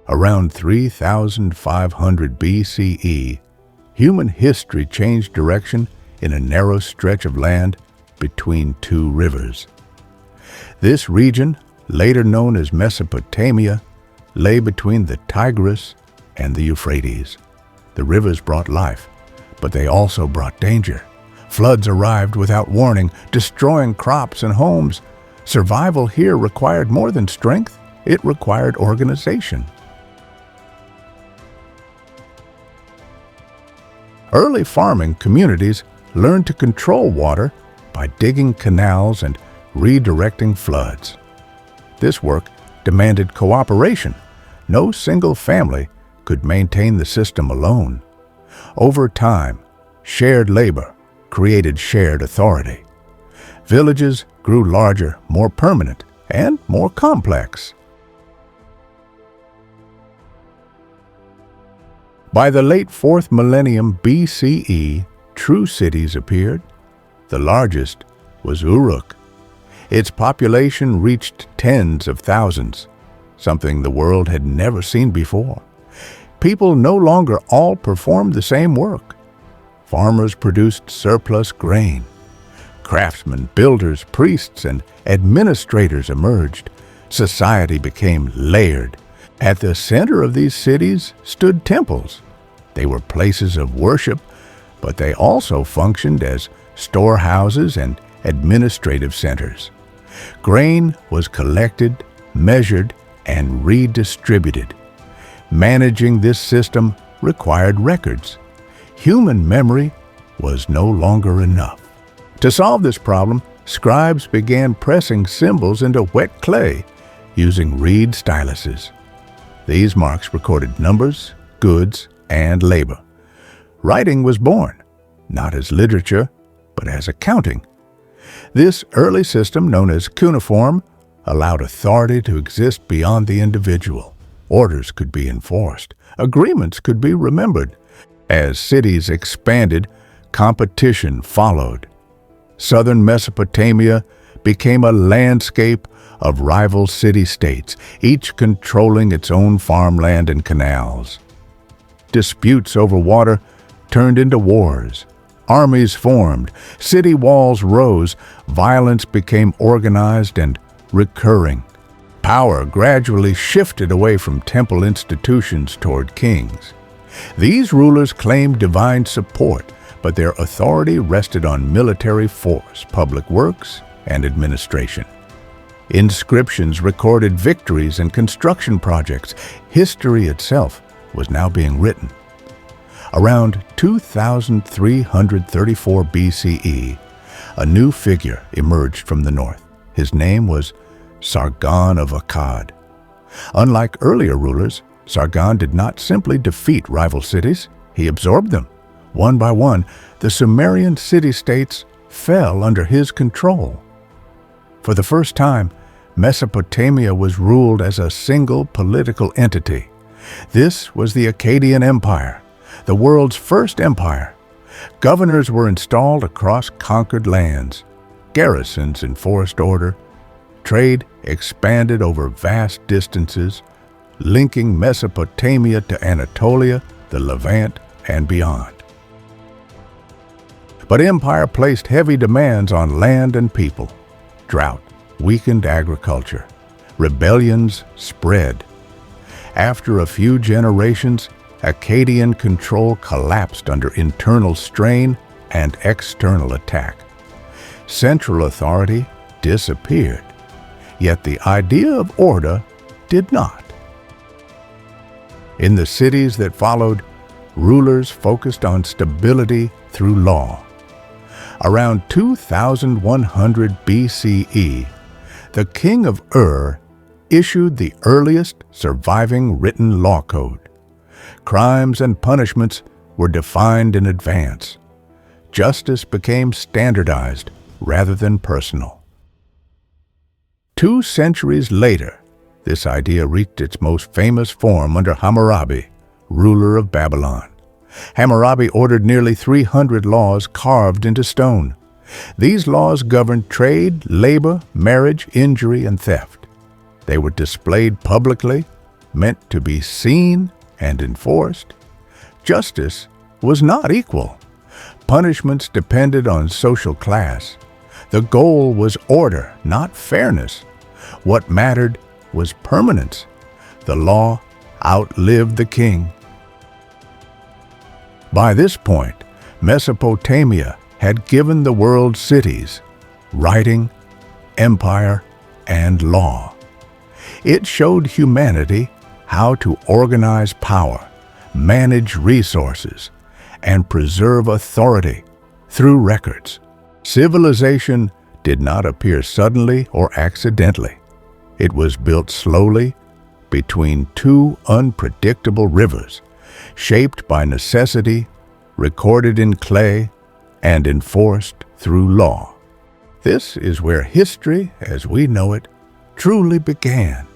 Around 3,500 BCE, human history changed direction in a narrow stretch of land between two rivers. This region, later known as Mesopotamia, lay between the Tigris and the Euphrates. The rivers brought life, but they also brought danger. Floods arrived without warning, destroying crops and homes. Survival here required more than strength, it required organization. Early farming communities learned to control water by digging canals and redirecting floods. This work demanded cooperation. No single family could maintain the system alone. Over time, shared labor created shared authority. Villages grew larger, more permanent, and more complex. By the late 4th millennium BCE, true cities appeared. The largest was Uruk. Its population reached tens of thousands, something the world had never seen before. People no longer all performed the same work. Farmers produced surplus grain. Craftsmen, builders, priests, and administrators emerged. Society became layered. At the center of these cities stood temples. They were places of worship, but they also functioned as storehouses and administrative centers. Grain was collected, measured, and redistributed. Managing this system required records. Human memory was no longer enough. To solve this problem, scribes began pressing symbols into wet clay using reed styluses. These marks recorded numbers, goods, and labor. Writing was born, not as literature, but as accounting. This early system, known as cuneiform, allowed authority to exist beyond the individual. Orders could be enforced. Agreements could be remembered. As cities expanded, competition followed. Southern Mesopotamia became a landscape of rival city-states, each controlling its own farmland and canals. Disputes over water turned into wars. Armies formed, city walls rose, violence became organized and recurring. Power gradually shifted away from temple institutions toward kings. These rulers claimed divine support, but their authority rested on military force, public works, and administration. Inscriptions recorded victories and construction projects. History itself was now being written. Around 2334 BCE, a new figure emerged from the north. His name was Sargon of Akkad. Unlike earlier rulers, Sargon did not simply defeat rival cities, he absorbed them. One by one, the Sumerian city-states fell under his control. For the first time, Mesopotamia was ruled as a single political entity. This was the Akkadian Empire, the world's first empire. Governors were installed across conquered lands. Garrisons enforced order. Trade expanded over vast distances, linking Mesopotamia to Anatolia, the Levant, and beyond. But empire placed heavy demands on land and people. Drought weakened agriculture. Rebellions spread. After a few generations, Akkadian control collapsed under internal strain and external attack. Central authority disappeared, yet the idea of order did not. In the cities that followed, rulers focused on stability through law. Around 2100 BCE, the king of Ur issued the earliest surviving written law code. Crimes and punishments were defined in advance. Justice became standardized rather than personal. 2 centuries later, this idea reached its most famous form under Hammurabi, ruler of Babylon. Hammurabi ordered nearly 300 laws carved into stone. These laws governed trade, labor, marriage, injury, and theft. They were displayed publicly, meant to be seen and enforced. Justice was not equal. Punishments depended on social class. The goal was order, not fairness. What mattered was permanence. The law outlived the king. By this point, Mesopotamia had given the world cities, writing, empire, and law. It showed humanity how to organize power, manage resources, and preserve authority through records. Civilization did not appear suddenly or accidentally. It was built slowly between two unpredictable rivers, shaped by necessity, recorded in clay, and enforced through law. This is where history, as we know it, truly began.